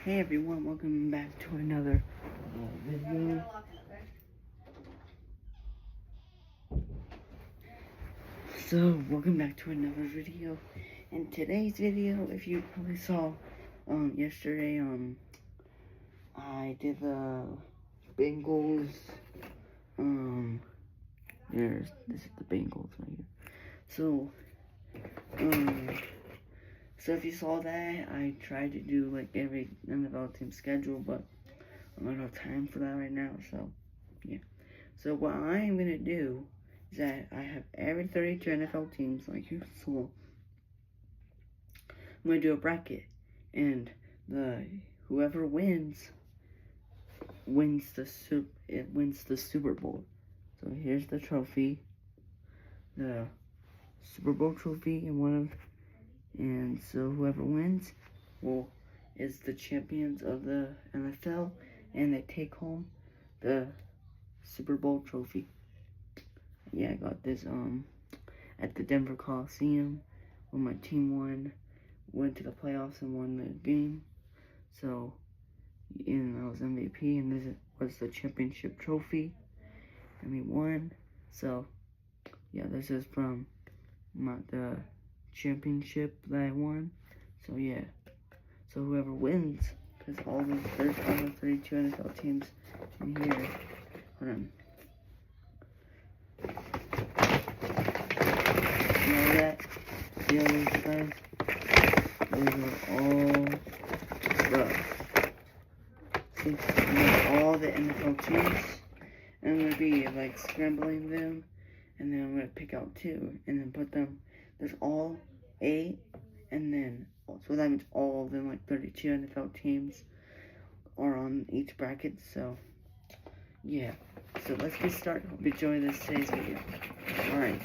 Hey everyone, welcome back to another video. Welcome back to another video. In today's video, if you probably saw yesterday, I did the Bengals, this is the Bengals right here. So if you saw that, I tried to do like every NFL team schedule, but I don't have time for that right now, so yeah. So what I am going to do is that I have every 32 NFL teams, like you saw. I'm going to do a bracket, and whoever wins the Super Bowl. So here's the trophy, the Super Bowl trophy, and so whoever wins is the champions of the NFL, and they take home the Super Bowl trophy. Yeah, I got this at the Denver Coliseum when my team went to the playoffs and won the game. So, and I was MVP, and this was the championship trophy, and we won. So, yeah, this is from the championship that I won. So yeah, so whoever wins, because there's all the 32 NFL teams in here. Hold on. You know that? See all these guys? Those are all the NFL teams. And I'm going to be like scrambling them. And then I'm going to pick out 2 and then put them. There's all 8. And then, so that means all of them, like 32 NFL teams, are on each bracket. So, yeah. So let's get started. Hope you enjoy today's video. Alright.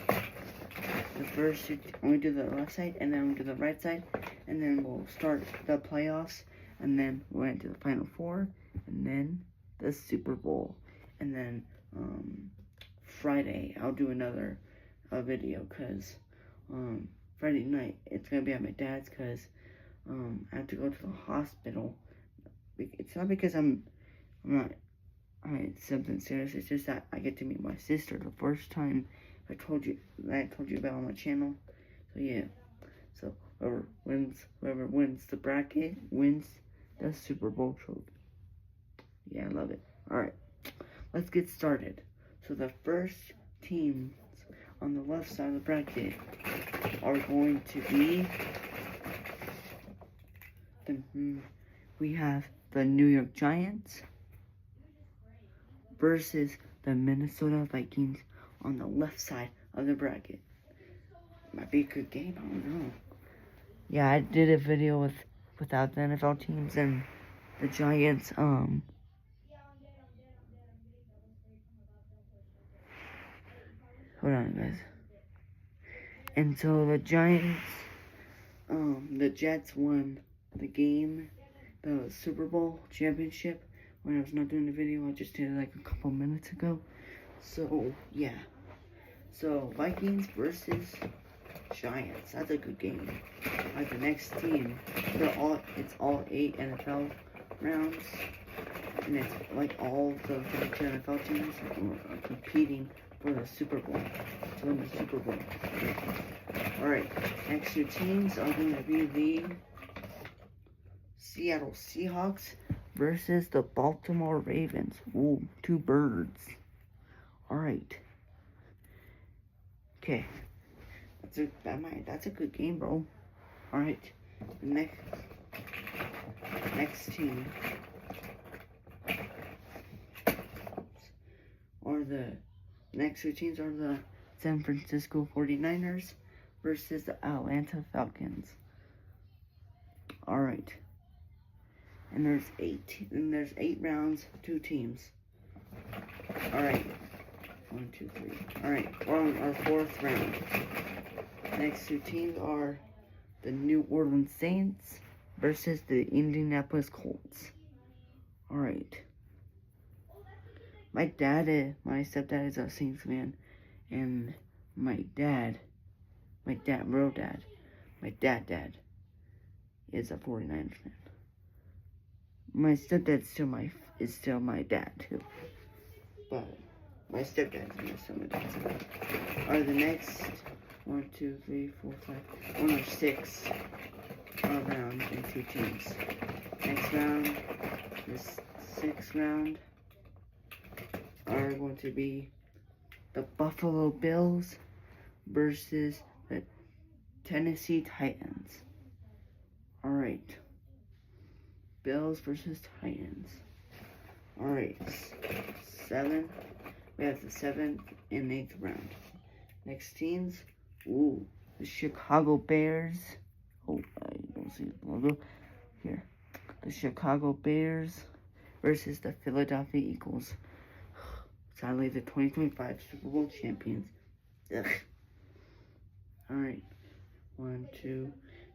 The first, I'm going to do the left side, and then I'm going to do the right side, and then we'll start the playoffs, and then we'll get to the Final Four, and then the Super Bowl. And then Friday, I'll do another video, because Friday night, it's going to be at my dad's, because I have to go to the hospital. It's not because I'm not something serious. It's just that I get to meet my sister the first time I told you about on my channel. So yeah. So whoever wins the bracket wins the Super Bowl trophy. Yeah, I love it. Alright. Let's get started. So the first teams on the left side of the bracket are going to be we have the New York Giants versus the Minnesota Vikings on the left side of the bracket. Might be a good game, I don't know. Yeah, I did a video without the NFL teams and the Giants, hold on guys. And so the Giants, the Jets won the game, the Super Bowl championship. When I was not doing the video, I just did it like a couple minutes ago. So, yeah. So, Vikings versus Giants. That's a good game. Like the next team, it's all 8 NFL rounds. And it's like all the 32 NFL teams are competing for the Super Bowl. To win the Super Bowl. Alright, next 2 teams are going to be the Seattle Seahawks versus the Baltimore Ravens. Ooh, 2 birds. Alright. Okay. That's a good game, bro. Alright. The next team. Or the next 2 teams are the San Francisco 49ers versus the Atlanta Falcons. Alright. And there's 8 rounds, 2 teams. Alright. 1, 2, 3. Alright, we're on our 4th round. Next 2 teams are the New Orleans Saints versus the Indianapolis Colts. Alright. My stepdad is a Saints fan, and my dad is a 49ers fan. my stepdad's is still my dad too. But my stepdad's still my dad. So are the next 1, 2, 3, 4, 5, 1 or 6 round in 2 teams. Next round, this 6th round, are going to be the Buffalo Bills versus the Tennessee Titans. Alright. Bills versus Titans. Alright. 7. We have the 7th and 8th round. Next teams. Ooh. The Chicago Bears. Oh, I don't see the logo. Here. The Chicago Bears versus the Philadelphia Eagles. Sadly, the 2025 Super Bowl champions. Ugh. Alright. 1, 2,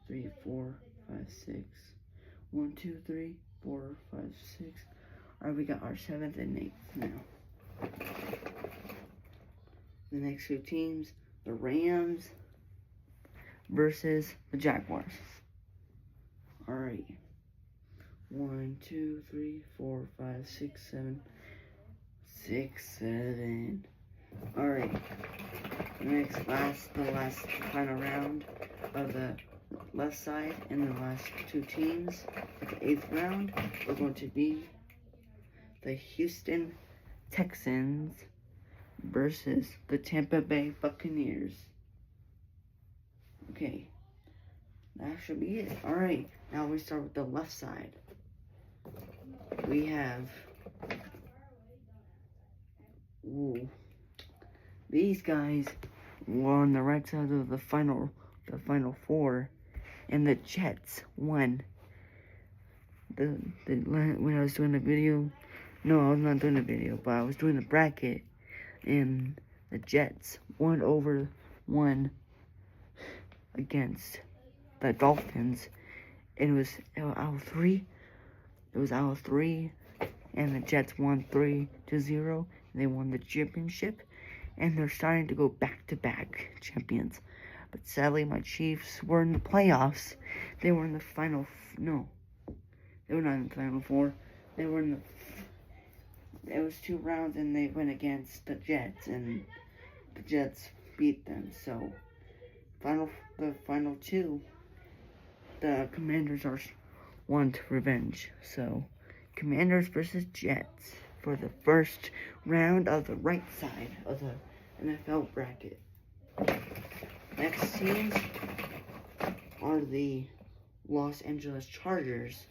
3, 4, 5, 6. 1, 2, 3, 4, 5, 6. Alright, we got our 7th and 8th now. The next 2 teams, the Rams versus the Jaguars. Alright. 1, 2, 3, 4, 5, 6, 7. 6, 7. Alright. The last final round of the left side and the last 2 teams at the 8th round are going to be the Houston Texans versus the Tampa Bay Buccaneers. Okay. That should be it. Alright. Now we start with the left side. We have these guys were on the right side of the final 4, and the Jets won. When I was doing the video, no, I was not doing the video, but I was doing the bracket, and the Jets won against the Dolphins. And it was out of 3. It was out of 3, and the Jets won 3-0. They won the championship, and they're starting to go back-to-back champions. But sadly, my Chiefs were in the playoffs. They were in the final. No, they were not in the final 4. They were in the. It was 2 rounds, and they went against the Jets, and the Jets beat them. So, the final 2, the Commanders want revenge. So, Commanders versus Jets for the first round of the right side of the NFL bracket. Next teams are the Los Angeles Chargers,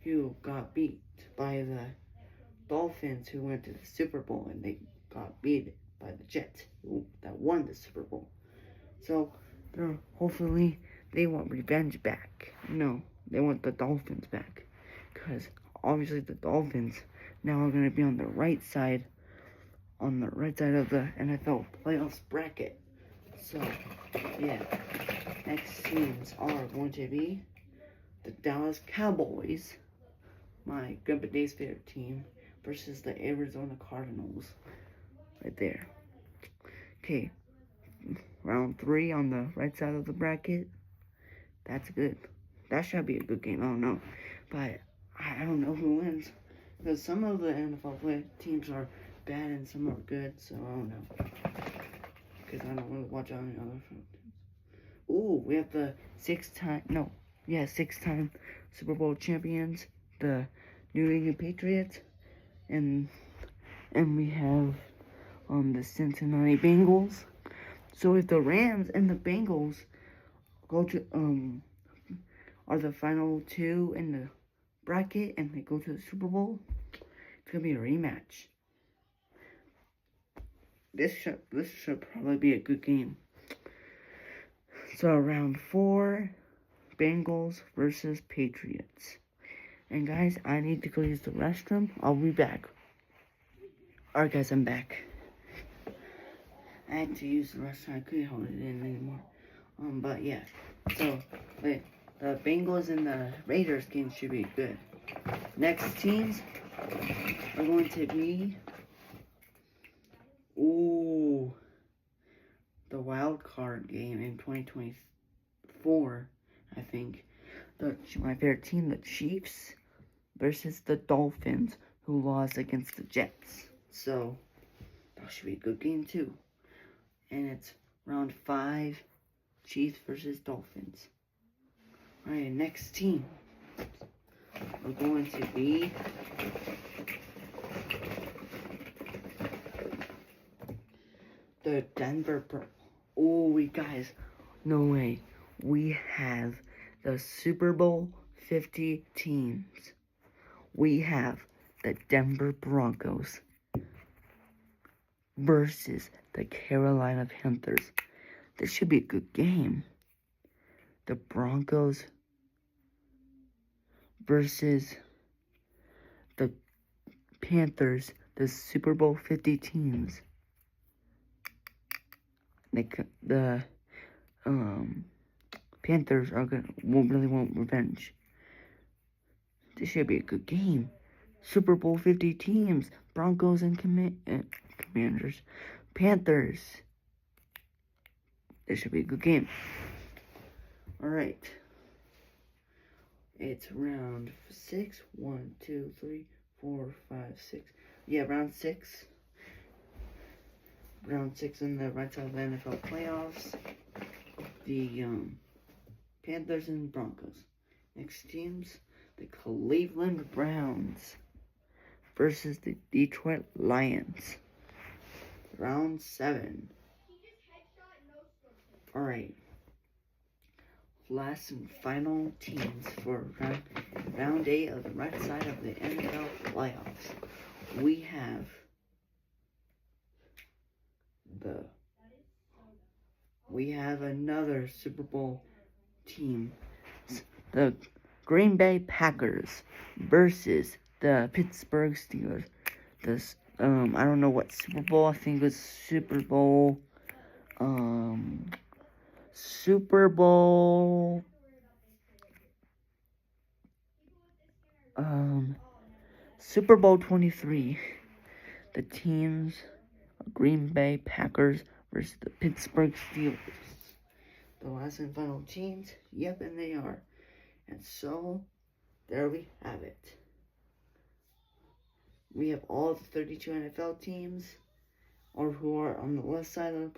who got beat by the Dolphins, who went to the Super Bowl, and they got beat by the Jets, that won the Super Bowl. So, hopefully, they want revenge back. No, they want the Dolphins back, because obviously the Dolphins now are going to be on the right side of the NFL playoffs bracket. So, yeah, next teams are going to be the Dallas Cowboys, my Grandpa Dave's favorite team, versus the Arizona Cardinals, right there. Okay, round 3 on the right side of the bracket. That's good. That should be a good game. I don't know, but I don't know who wins, because some of the NFL teams are bad and some are good, so I don't know, because I don't really watch any other teams. Ooh, we have the 6-time Super Bowl champions, the New England Patriots, and we have the Cincinnati Bengals. So if the Rams and the Bengals go to are the final 2 in the bracket and they go to the Super Bowl, it's gonna be a rematch. This should probably be a good game. So round 4, Bengals versus Patriots. And guys, I need to go use the restroom. I'll be back. Alright guys, I'm back. I had to use the restroom. I couldn't hold it in anymore. But yeah. So the Bengals and the Raiders game should be good. Next teams are going to be the wild card game in 2024, I think. My favorite team, the Chiefs, versus the Dolphins, who lost against the Jets. So, that should be a good game too. And it's round 5, Chiefs versus Dolphins. Alright, next team are going to be the Denver Broncos. Oh, guys, no way. We have the Super Bowl 50 teams. We have the Denver Broncos versus the Carolina Panthers. This should be a good game. The Broncos versus the Panthers, the Super Bowl 50 teams. The Panthers really want revenge. This should be a good game. Super Bowl 50 teams, Broncos and Commanders, Panthers. This should be a good game. All right. It's round 6. 1, 2, 3, 4, 5, 6. Yeah, round 6. Round 6 in the right side of the NFL playoffs. The Panthers and Broncos. Next teams, the Cleveland Browns versus the Detroit Lions. Round 7. Alright. Last and final teams for round 8 of the right side of the NFL playoffs. We have another Super Bowl team. The Green Bay Packers versus the Pittsburgh Steelers. I don't know what Super Bowl. I think it was Super Bowl 23. The teams are Green Bay Packers versus the Pittsburgh Steelers. The last and final teams, yep, and they are. And so, there we have it. We have all the 32 NFL teams, or who are on the left side of the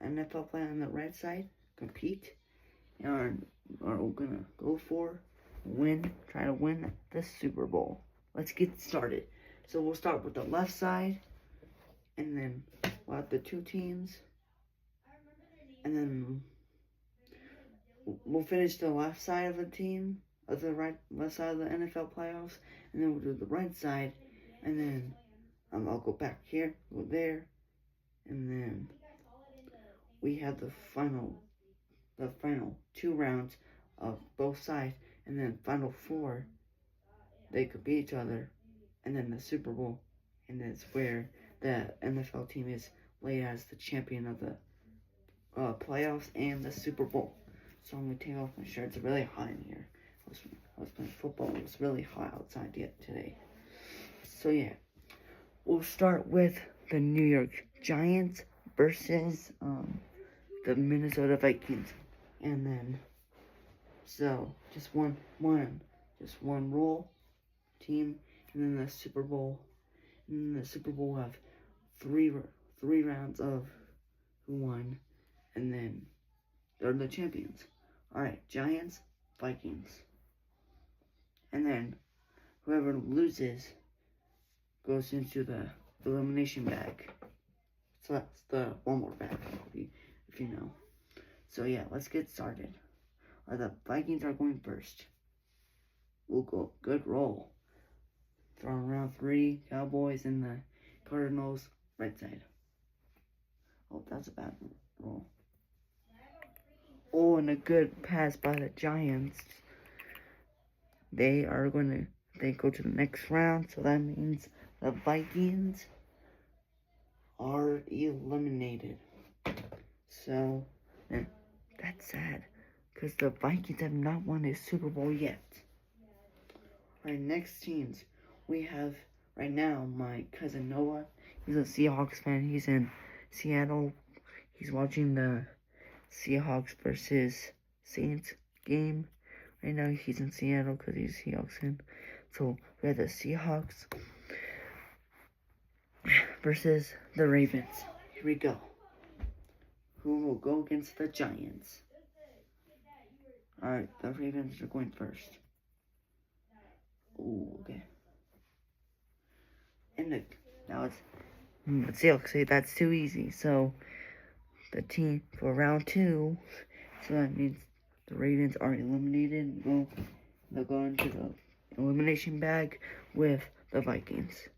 NFL play on the right side, compete, and are gonna go for try to win the Super Bowl. Let's get started. So we'll start with the left side, and then we'll have the two teams, and then we'll finish the left side of the team, of the left side of the NFL playoffs, and then we'll do the right side, and then I'll go back here, go there, and then we have the final 2 rounds of both sides, and then final 4, they could beat each other, and then the Super Bowl, and that's where the NFL team is laid as the champion of the playoffs and the Super Bowl. So I'm going to take off my shirt. It's really hot in here. I was playing football. It was really hot outside today. So yeah, we'll start with the New York Giants versus the Minnesota Vikings. And then, so just one rule team, and then the Super Bowl. And then the Super Bowl will have three rounds of who won, and then they're the champions. Alright, Giants, Vikings. And then whoever loses goes into the elimination bag. So that's the one more bag, if you know. So yeah, let's get started. The Vikings are going first. We'll go good roll. Throwing around 3, Cowboys and the Cardinals right side. Oh, that's a bad roll. Oh, and a good pass by the Giants. They go to the next round, so that means the Vikings are eliminated. So, that's sad, because the Vikings have not won a Super Bowl yet. Alright, next teams. We have, right now, my cousin Noah. He's a Seahawks fan. He's in Seattle. He's watching the Seahawks versus Saints game. Right now he's in Seattle because he's Seahawks fan. So we have the Seahawks versus the Ravens. Here we go. Who will go against the Giants? Alright, the Ravens are going first. Ooh, okay. And now it's Seahawks say that's too easy. So the team for round 2, so that means the Ravens are eliminated. They'll go into the elimination bag with the Vikings.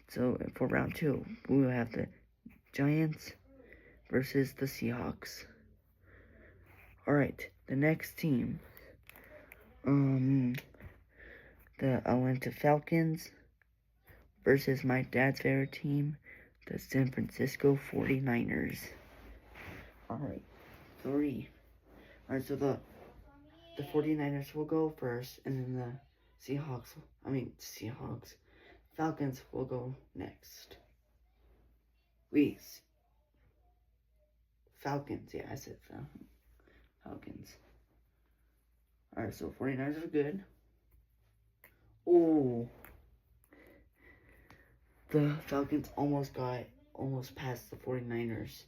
So for round 2, we will have the Giants versus the Seahawks. Alright, the next team. The Atlanta Falcons versus my dad's favorite team, the San Francisco 49ers. Alright, 3. Alright, so the 49ers will go first, and then the Falcons will go next. Falcons, yeah, I said Falcons. Alright, so 49ers are good. Oh, the Falcons almost passed the 49ers.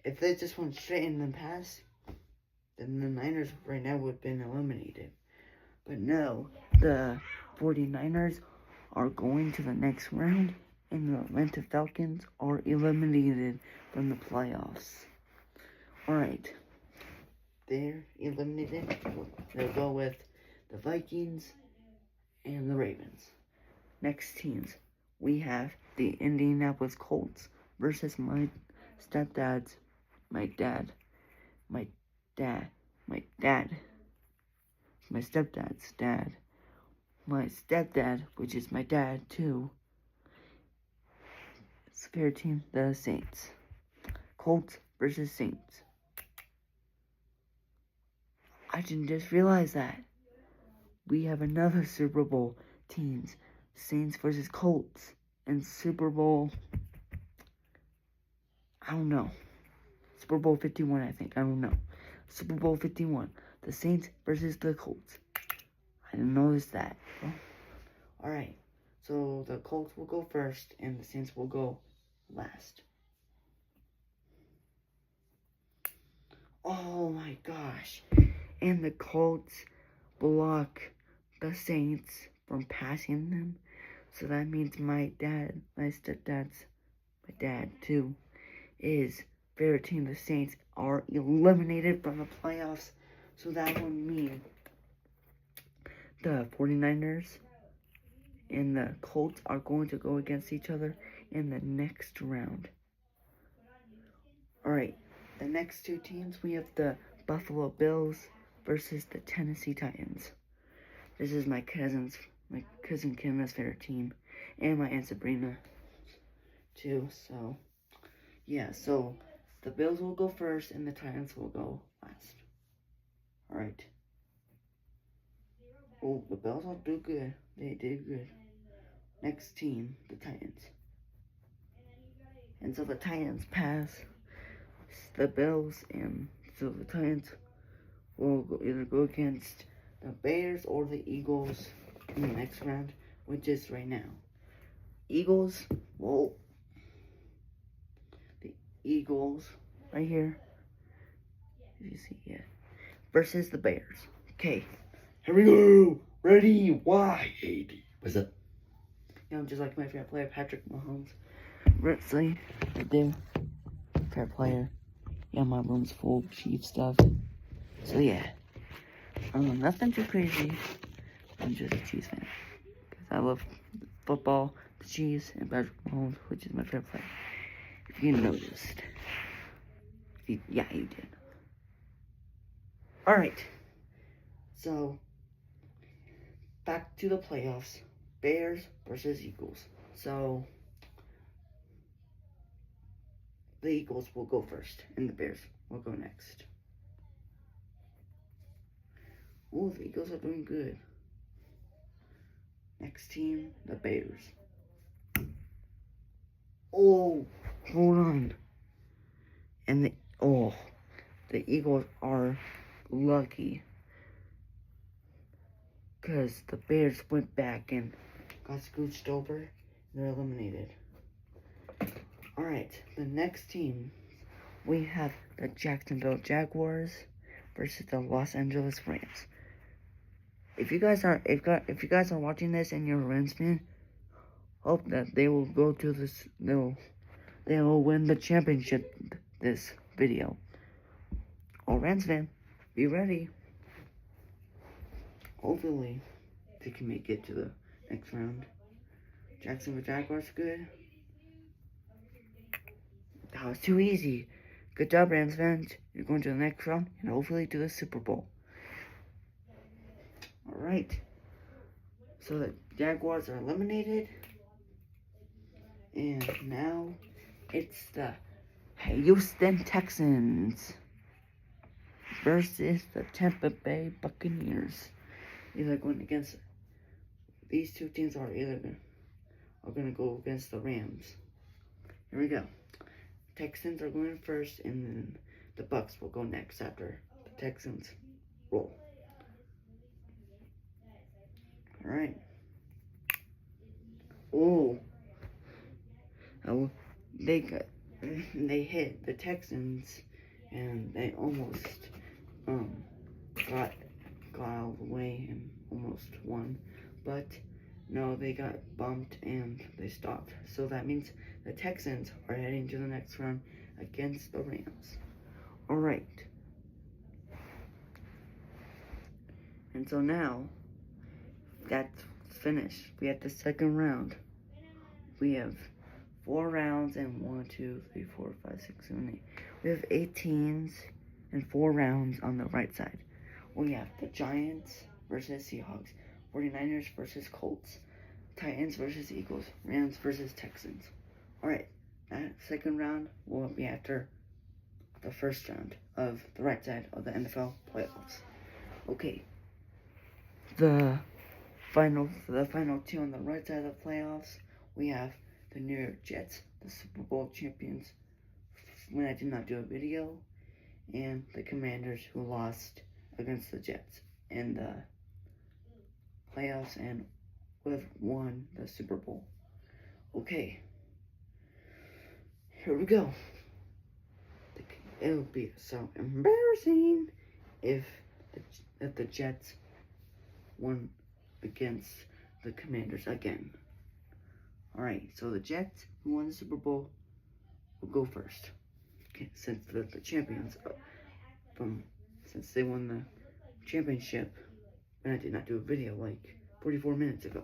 If they just went straight and then passed, then the Niners right now would have been eliminated. But no, the 49ers are going to the next round, and the Atlanta Falcons are eliminated from the playoffs. Alright, they're eliminated. They'll go with the Vikings and the Ravens. Next teams, we have the Indianapolis Colts versus my stepdad's dad, my stepdad, which is my dad too. It's a fair team, the Saints. Colts versus Saints. I didn't just realize that. We have another Super Bowl teams. Saints versus Colts. And Super Bowl, I don't know. Super Bowl 51, I think. I don't know. Super Bowl 51. The Saints versus the Colts. I didn't notice that. Well, alright. So the Colts will go first and the Saints will go last. Oh my gosh. And the Colts block the Saints from passing them. So that means my stepdad's dad too, is favorite team, the Saints, are eliminated from the playoffs. So that would mean the 49ers and the Colts are going to go against each other in the next round. Alright, the next 2 teams, we have the Buffalo Bills versus the Tennessee Titans. This is my cousin Kim's favorite team, and my Aunt Sabrina too. So yeah, so the Bills will go first and the Titans will go last. Alright. Oh, the Bills will do good. They did good. Next team, the Titans. And so the Titans pass the Bills, and so the Titans will either go against the Bears or the Eagles in the next round, which is right now. Eagles, well, the Eagles, right here, if you see, yeah, versus the Bears. Okay, here we go. Ready, wide. What's up? You know, just like my favorite player, Patrick Mahomes. Right, there, fair player. Yeah, my room's full of Chiefs stuff. So yeah, nothing too crazy. I'm just a Chiefs fan because I love football, the Chiefs, and Patrick Mahomes, which is my favorite player. If you noticed, yeah, you did. All right, so back to the playoffs: Bears versus Eagles. So the Eagles will go first, and the Bears will go next. Ooh, the Eagles are doing good. Next team, the Bears. Oh, hold on. And the Eagles are lucky because the Bears went back and got scooched over and they're eliminated. Alright, the next team, we have the Jacksonville Jaguars versus the Los Angeles Rams. If you guys are watching this and you're a Rams fan, hope that they will go to this, they will win the championship this video. Oh, Rams fan, be ready. Hopefully, they can make it to the next round. Jacksonville Jaguars good. That was too easy. Good job, Rams fans. You're going to the next round and hopefully to the Super Bowl. Alright. So the Jaguars are eliminated. And now it's the Houston Texans versus the Tampa Bay Buccaneers. Either going against these two teams are going to go against the Rams. Here we go. Texans are going first, and then the Bucs will go next after the Texans roll. All right. Oh, they hit the Texans, and they almost got out of the way and almost won, but no, they got bumped and they stopped. So that means the Texans are heading to the next round against the Rams. Alright. And so now, that's finished. We have the second round. We have 4 rounds and 1, 2, 3, 4, 5, 6, 7, 8. We have 8 teams and 4 rounds on the right side. We have the Giants versus Seahawks, 49ers versus Colts, Titans versus Eagles, Rams versus Texans. Alright, that second round will be after the first round of the right side of the NFL playoffs. Okay, the final 2 on the right side of the playoffs, we have the New York Jets, the Super Bowl champions when I did not do a video, and the Commanders who lost against the Jets in the playoffs and would have won the Super Bowl. Okay, here we go. It would be so embarrassing if the Jets won against the Commanders again. Alright, so the Jets, who won the Super Bowl, will go first. Okay, since the champions, since they won the championship, and I did not do a video like 44 minutes ago.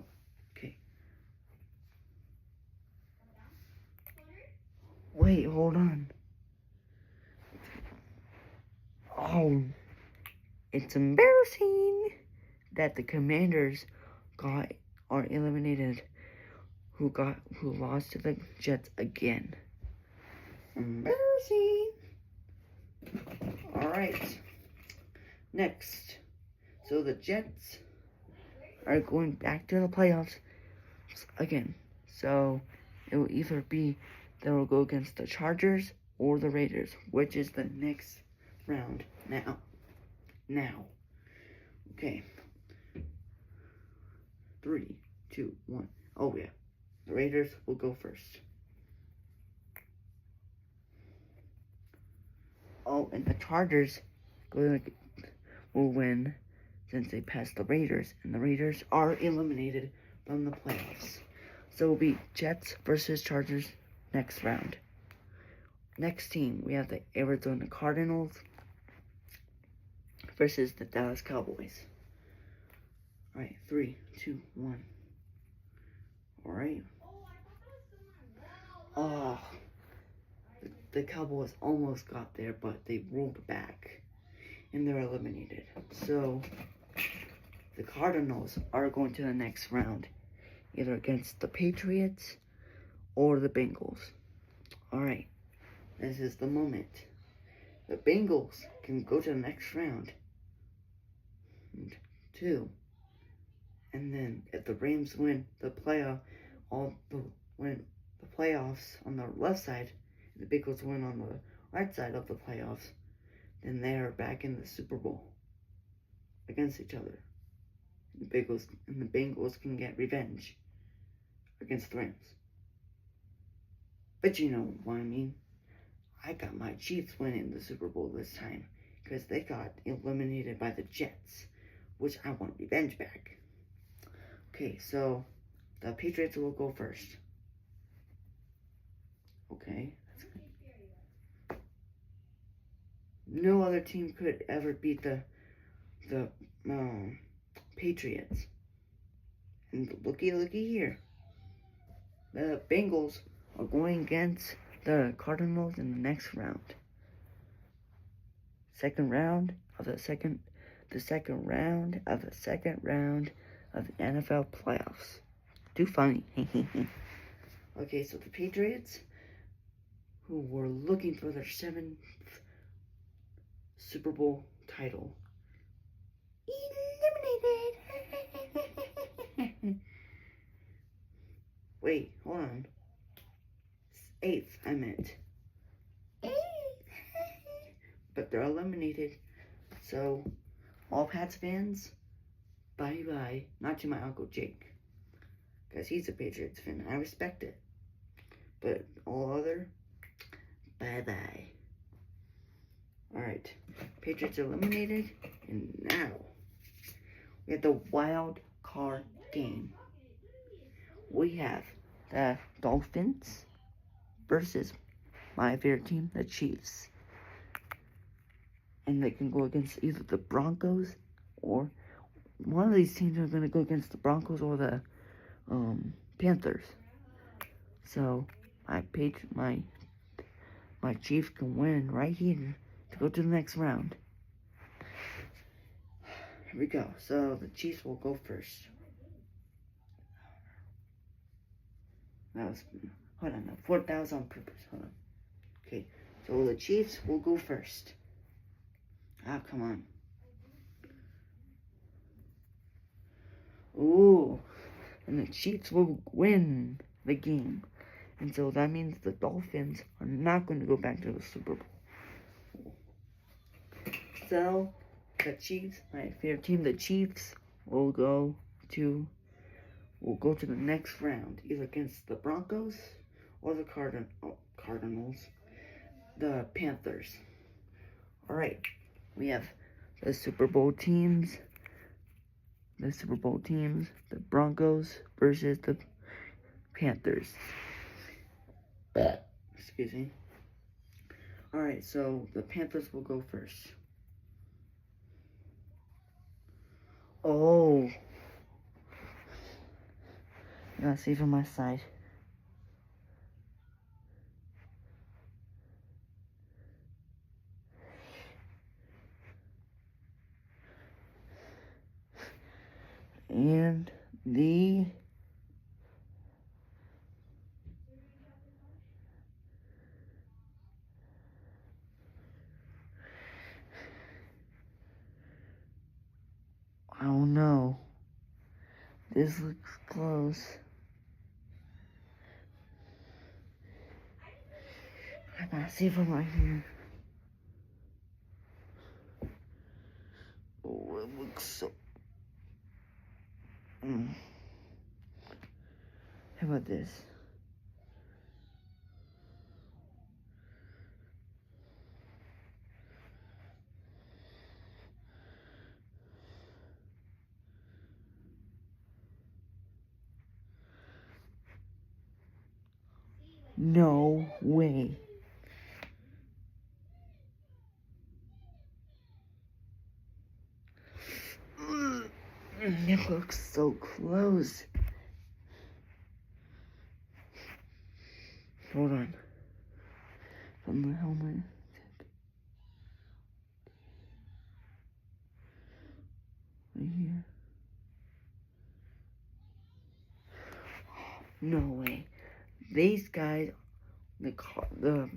Okay. Wait, hold on. Oh, it's embarrassing that the Commanders are eliminated. Who lost to the Jets again. Embarrassing. Alright. Next. So the Jets are going back to the playoffs again. So it will either be they will go against the Chargers or the Raiders, which is the next round now. Okay. 3, 2, 1. Oh yeah. The Raiders will go first. Oh, and the Chargers will win since they passed the Raiders, and the Raiders are eliminated from the playoffs. So it will be Jets versus Chargers next round. Next team, we have the Arizona Cardinals versus the Dallas Cowboys. Alright, 3, 2, 1. Alright. Oh, the Cowboys almost got there, but they rolled back, and they're eliminated. So, the Cardinals are going to the next round, either against the Patriots or the Bengals. Alright, this is the moment. The Bengals can go to the next round. 2. And then, if the Rams win the playoffs on the left side, the Bengals win on the right side of the playoffs, then they are back in the Super Bowl against each other. The Bengals can get revenge against the Rams. But you know what I mean. I got my Chiefs winning the Super Bowl this time because they got eliminated by the Jets, which I want revenge back. Okay, so the Patriots will go first. Okay. No other team could ever beat the Patriots. And looky here. The Bengals are going against the Cardinals in the next round. The second round of the NFL playoffs. Too funny. Okay, so the Patriots, who were looking for their 7th Super Bowl title, eliminated. Wait, hold on. 8th, I meant. 8th. But they're eliminated. So, all Pats fans, bye-bye. Not to my Uncle Jake, because he's a Patriots fan. I respect it. But all other, bye-bye. Alright, Patriots are eliminated. And now, we have the wild card game. We have the Dolphins versus my favorite team, the Chiefs. And they can go against either the Broncos, or one of these teams are going to go against the Broncos or the Panthers. So my Chiefs can win right here to go to the next round. Here we go. So the Chiefs will go first. Hold on, no, that was on purpose. Hold on. Okay, so the Chiefs will go first. Ah, come on. Ooh, and the Chiefs will win the game. And so that means the Dolphins are not going to go back to the Super Bowl. So, the Chiefs, my favorite team, the Chiefs, will go to the next round, either against the Broncos or the Cardinals, the Panthers. Alright, we have the Super Bowl teams. The Broncos versus the Panthers. Excuse me. Alright, so the Panthers will go first. Oh. I gotta see from my side. And I don't know. This looks close. I gotta see from right here. Oh, it looks so... How about this? No way. It looks so close. Hold on. From the helmet. Right here. No way. These guys, the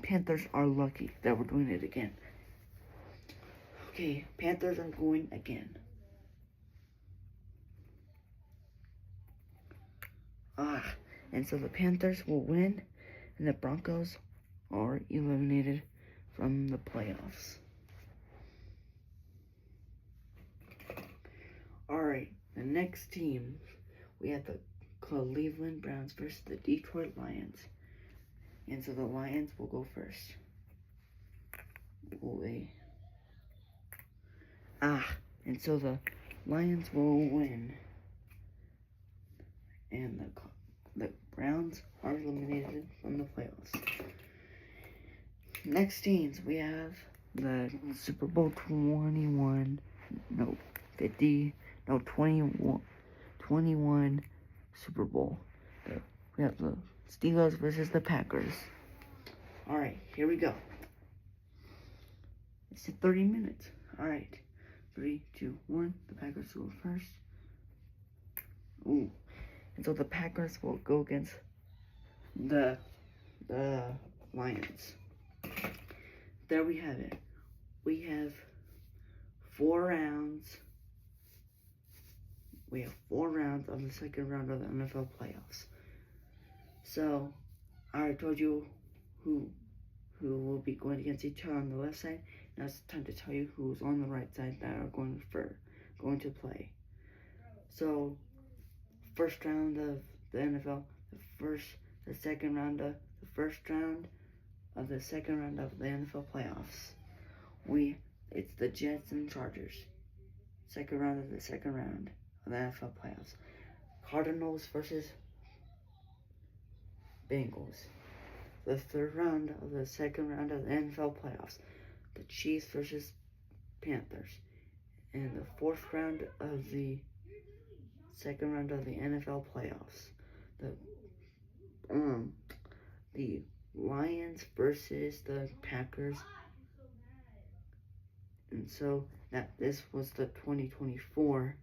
Panthers are lucky that we're doing it again. Okay, Panthers are going again. And so the Panthers will win, and the Broncos are eliminated from the playoffs. next team, we have the Cleveland Browns versus the Detroit Lions. And so the Lions will go first. And so the Lions will win. And the Browns are eliminated from the playoffs. Next teams, we have the Super Bowl 21 Super Bowl. We have the Steelers versus the Packers. Alright, here we go. It's 30 minutes. Alright. 3, 2, 1. The Packers go first. Ooh. And so the Packers will go against the Lions. There we have it. We have 4 rounds. We have 4 rounds of the second round of the NFL playoffs. So, I already told you who will be going against each other on the left side. Now it's time to tell you who's on the right side that are going to play. So, first round of the NFL, the second round of the first round of the second round of the NFL playoffs. It's the Jets and Chargers. Second round of the second round of the NFL playoffs. Cardinals versus Bengals. The third round of the second round of the NFL playoffs. The Chiefs versus Panthers. And the fourth round of the second round of the NFL playoffs. The Lions versus the Packers. And so this was the 2024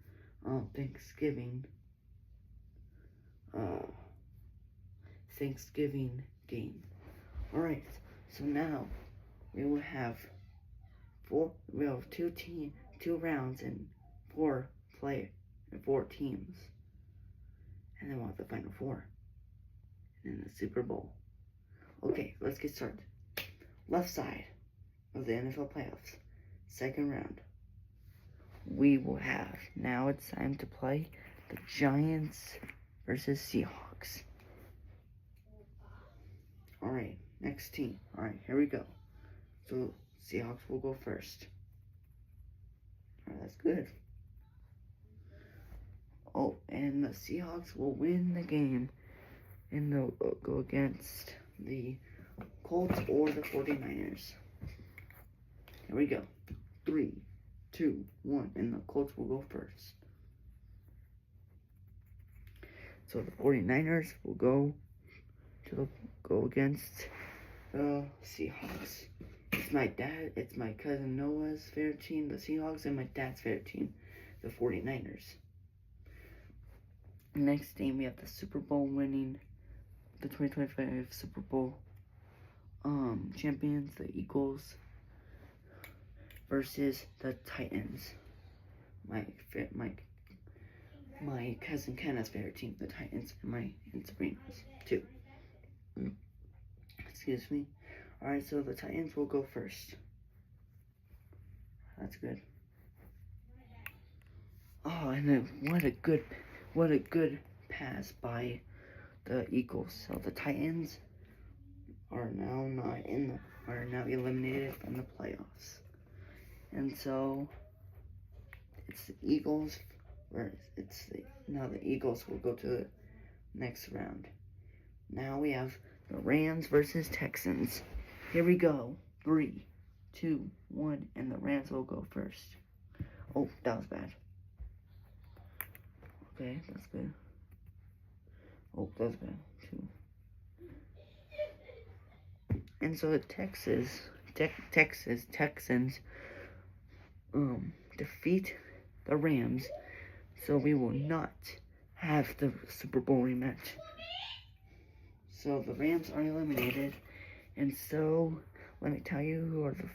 Thanksgiving game. Alright, so now we will have 2 rounds and 4 teams. And then we'll have the final 4. And then the Super Bowl. Okay, let's get started. Left side of the NFL playoffs. Second round. We will have, now it's time to play the Giants versus Seahawks. Alright, next team. Alright, here we go. So, Seahawks will go first. Alright, that's good. Oh, and the Seahawks will win the game. And they'll go against the Colts or the 49ers. Here we go. 3, 2, 1, and the Colts will go first. So the 49ers will go against the Seahawks. It's my cousin Noah's favorite team, the Seahawks, and my dad's favorite team, the 49ers. Next game, we have the Super Bowl winning, the 2025 Super Bowl champions, the Eagles, versus the Titans. My cousin Kenna's favorite team, the Titans, and Sabrina's too. Excuse me. Alright, so the Titans will go first. That's good. Oh, and then what a good pass by the Eagles. So the Titans are now eliminated from the playoffs. And so it's the Eagles now the Eagles will go to the next round. Now we have the Rams versus Texans. Here we go. 3, 2, 1, and the Rams will go first. Oh, that was bad. Okay, that's good. Oh, that was bad too. And so the Texans defeat the Rams, so we will not have the Super Bowl rematch. So the Rams are eliminated, and so let me tell you who are the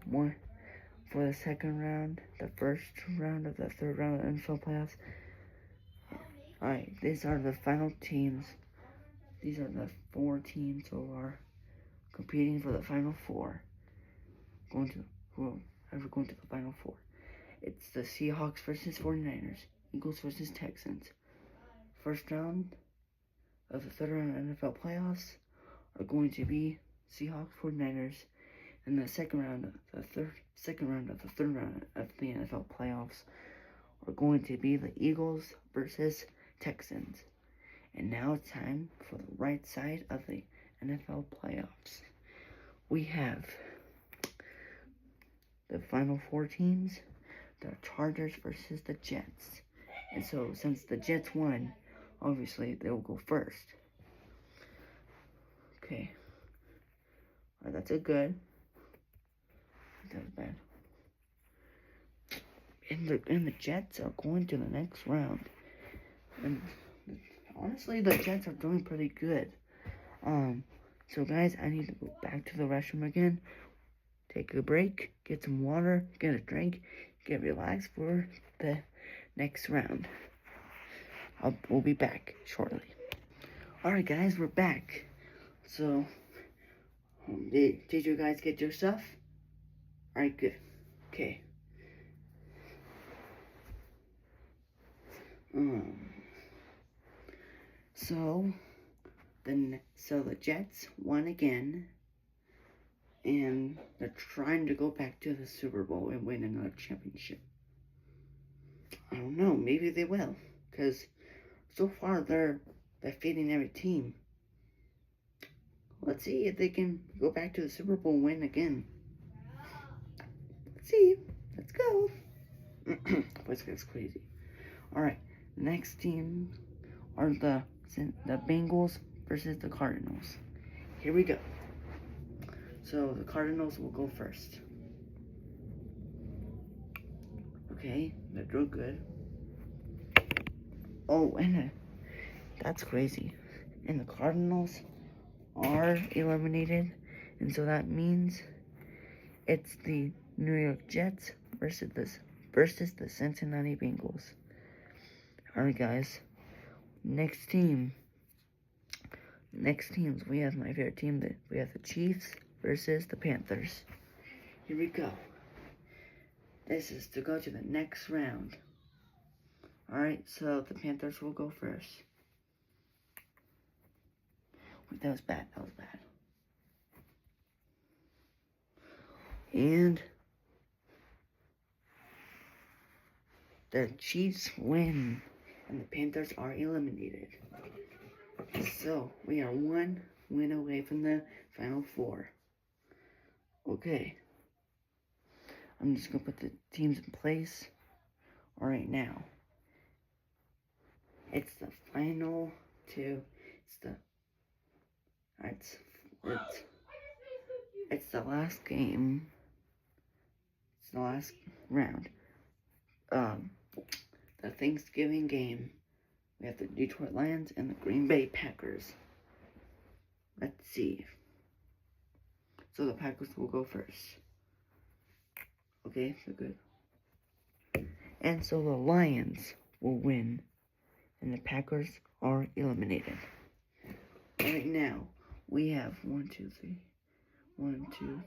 one for the second round, the first round of the third round of the NFL playoffs. Alright, these are the final teams. These are the 4 teams who are competing for the final 4. Whoever going to the final 4. It's the Seahawks versus 49ers, Eagles versus Texans. First round of the third round of NFL playoffs are going to be Seahawks 49ers, and the second round of the third round of the NFL playoffs are going to be the Eagles versus Texans. And now it's time for the right side of the NFL playoffs. We have the final four teams, the Chargers versus the Jets. And so since the Jets won, obviously they will go first. Okay. Alright, that's a good. That was bad. And the Jets are going to the next round. And honestly, the Jets are doing pretty good. So guys, I need to go back to the restroom again. Take a break, get some water, get a drink, get relaxed for the next round. We'll be back shortly. Alright guys, we're back. So, did you guys get your stuff? Alright, good. Okay. So the Jets won again, and they're trying to go back to the Super Bowl and win another championship. I don't know, maybe they will, because so far they're defeating every team. Let's see if they can go back to the Super Bowl and win again. Let's see. Let's go. Voice gets crazy. Alright, the next team are the Bengals versus the Cardinals. Here we go. So the Cardinals will go first. Okay, they're doing good. Oh, and that's crazy. And the Cardinals are eliminated, and so that means it's the New York Jets versus the Cincinnati Bengals. Alright guys, next teams, we have my favorite team. We have the Chiefs versus the Panthers. Here we go. This is to go to the next round. Alright, so the Panthers will go first. Wait, that was bad. And the Chiefs win, and the Panthers are eliminated. So, we are one win away from the Final Four. Okay. I'm just going to put the teams in place. Alright, now. It's the final two. It's the last game. It's the last round. The Thanksgiving game. We have the Detroit Lions and the Green Bay Packers. Let's see. So the Packers will go first. Okay, so good. And so the Lions will win, and the Packers are eliminated. Right now, we have 1, 2,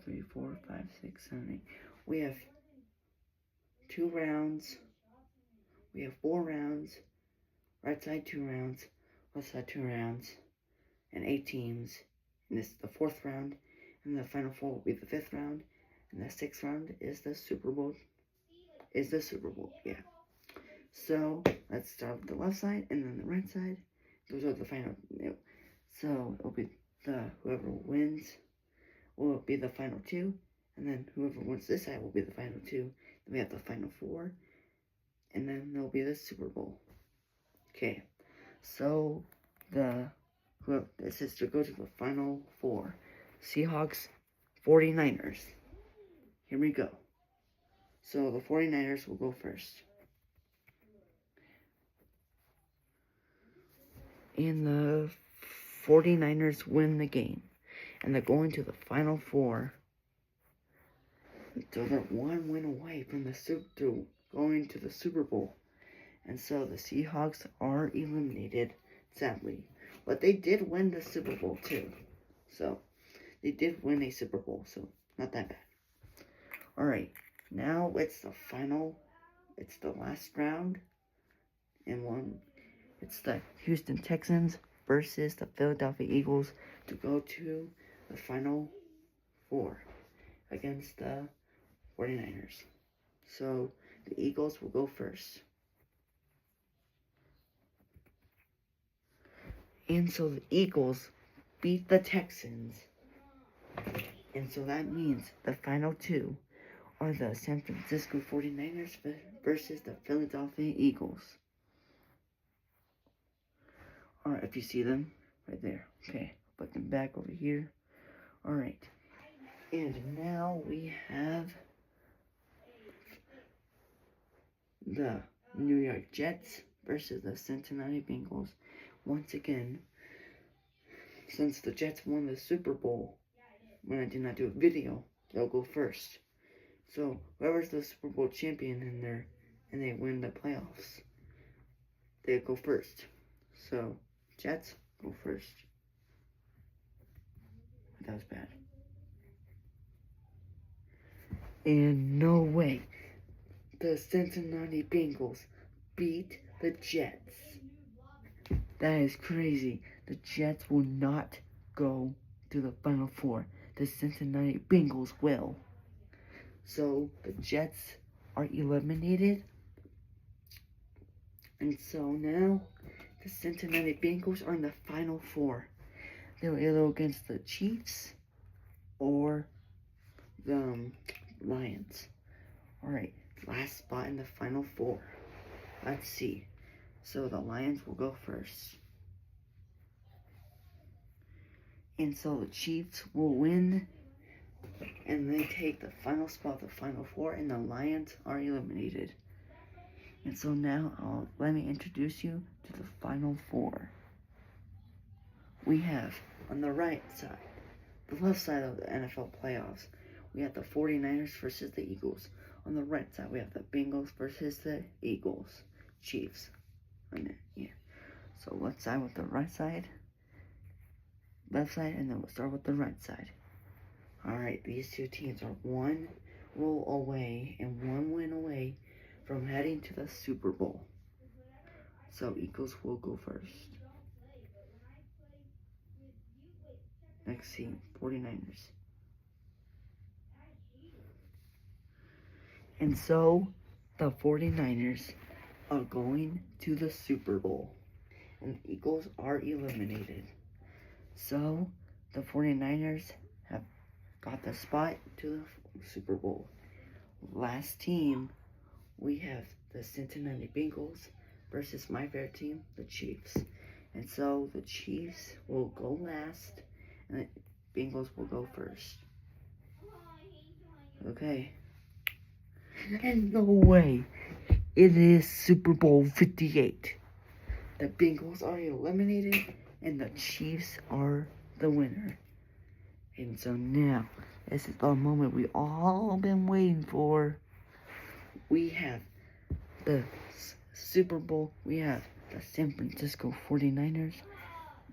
3, 4, 5, 6, 7, 8. We have 2 rounds. We have 4 rounds. Right side 2 rounds. Left side 2 rounds. And 8 teams. And this is the 4th round. And the Final Four will be the 5th round. And the 6th round is the Super Bowl. Yeah. So, let's start with the left side and then the right side. Those are the final. So, it'll be whoever wins will be the final 2. And then whoever wins this side will be the final 2. Then we have the Final Four. And then there'll be the Super Bowl. Okay. So, this is to go to the Final Four. Seahawks, 49ers. Here we go. So, the 49ers will go first. And the 49ers win the game. And they're going to the Final Four. So they're 1 win away from going to the Super Bowl. And so the Seahawks are eliminated, sadly. But they did win the Super Bowl too. So, they did win a Super Bowl, so not that bad. Alright, now it's the final it's the last round. And it's the Houston Texans versus the Philadelphia Eagles to go to the Final Four against the 49ers. So the Eagles will go first. And so the Eagles beat the Texans. And so that means the final two are the San Francisco 49ers versus the Philadelphia Eagles. Alright, if you see them, right there. Okay, put them back over here. Alright. And now we have the New York Jets versus the Cincinnati Bengals. Once again, since the Jets won the Super Bowl, when I did not do a video, they'll go first. So whoever's the Super Bowl champion in there and they win the playoffs, they go first. So Jets go first. That was bad. And no way, the Cincinnati Bengals beat the Jets. That is crazy. The Jets will not go to the Final Four. The Cincinnati Bengals will. So the Jets are eliminated. And so now the Cincinnati Bengals are in the Final Four. They'll either go against the Chiefs or the Lions. Alright, last spot in the Final Four. Let's see. So the Lions will go first. And so the Chiefs will win. And they take the final spot, the Final Four, and the Lions are eliminated. And so now, let me introduce you to the Final Four. We have, on the right side, the left side of the NFL playoffs, we have the 49ers versus the Eagles. On the right side, we have the Bengals versus the Eagles. Chiefs. Yeah. So let's start with the right side, left side, and then we'll start with the right side. Alright, these two teams are one roll away and one win away from heading to the Super Bowl. So Eagles will go first. Next team, 49ers. And so the 49ers are going to the Super Bowl. And the Eagles are eliminated. So the 49ers have got the spot to the Super Bowl. Last team, we have the Cincinnati Bengals versus my favorite team, the Chiefs. And so the Chiefs will go last, and the Bengals will go first. Okay. And no way, it is Super Bowl 58. The Bengals are eliminated, and the Chiefs are the winner. And so now, this is the moment we all been waiting for. We have the Super Bowl. We have the San Francisco 49ers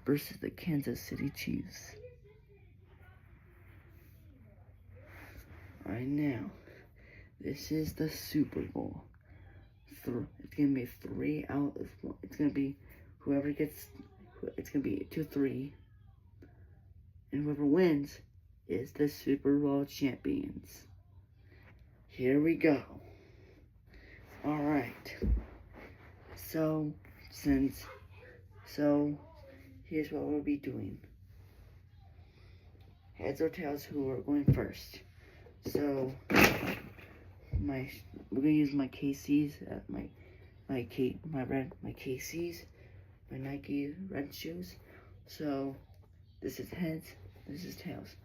versus the Kansas City Chiefs. Right now, this is the Super Bowl. It's going to be 3 out of 1. It's going to be whoever gets, it's going to be 2-3. And whoever wins is the Super Bowl champions. Here we go. Alright. So here's what we'll be doing. Heads or tails, who are going first. So we're gonna use my KCs, my KCs, my Nike red shoes. So this is heads, this is tails.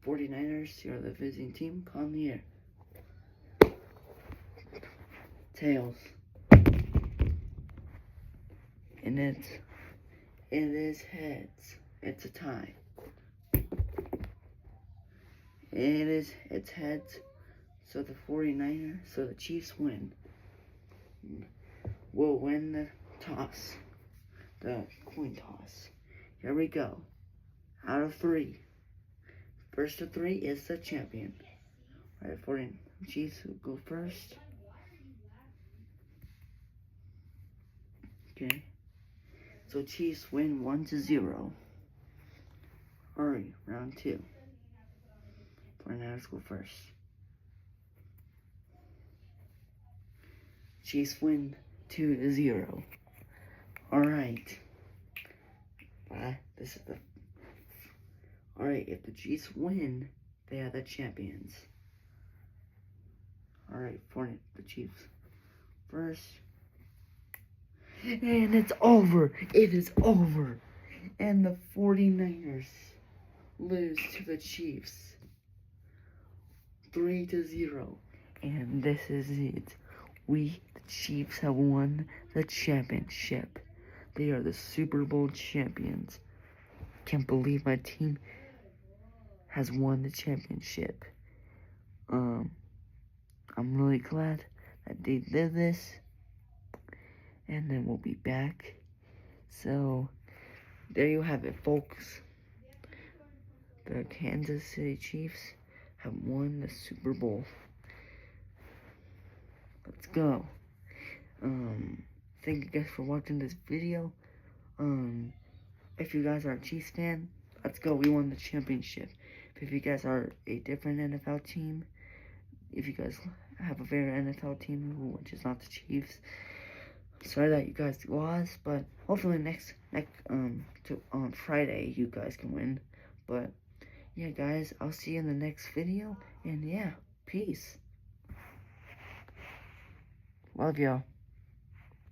49ers, you're the visiting team, call in the air. Tails. And it is heads. It's a tie. It's heads. So the 49ers, so the Chiefs win. Will win the toss. The coin toss. Here we go. Out of 3. First to 3 is the champion. Alright, 49 Chiefs will go first. Okay. So Chiefs win 1-0. Alright, round 2. Let's go first. Chiefs win 2-0. Alright. This is the... Alright, if the Chiefs win, they are the champions. Alright, for the Chiefs first. And it's over. It is over. And the 49ers lose to the Chiefs 3-0. And this is it. We, the Chiefs, have won the championship. They are the Super Bowl champions. Can't believe my team has won the championship. I'm really glad that they did this. And then we'll be back. So, there you have it, folks. The Kansas City Chiefs have won the Super Bowl. Let's go. Thank you guys for watching this video. If you guys are a Chiefs fan, let's go. We won the championship. If you guys are a different NFL team, if you guys have a favorite NFL team, which is not the Chiefs, sorry that you guys lost, but hopefully on Friday you guys can win. But yeah, guys, I'll see you in the next video, and yeah, peace. Love y'all.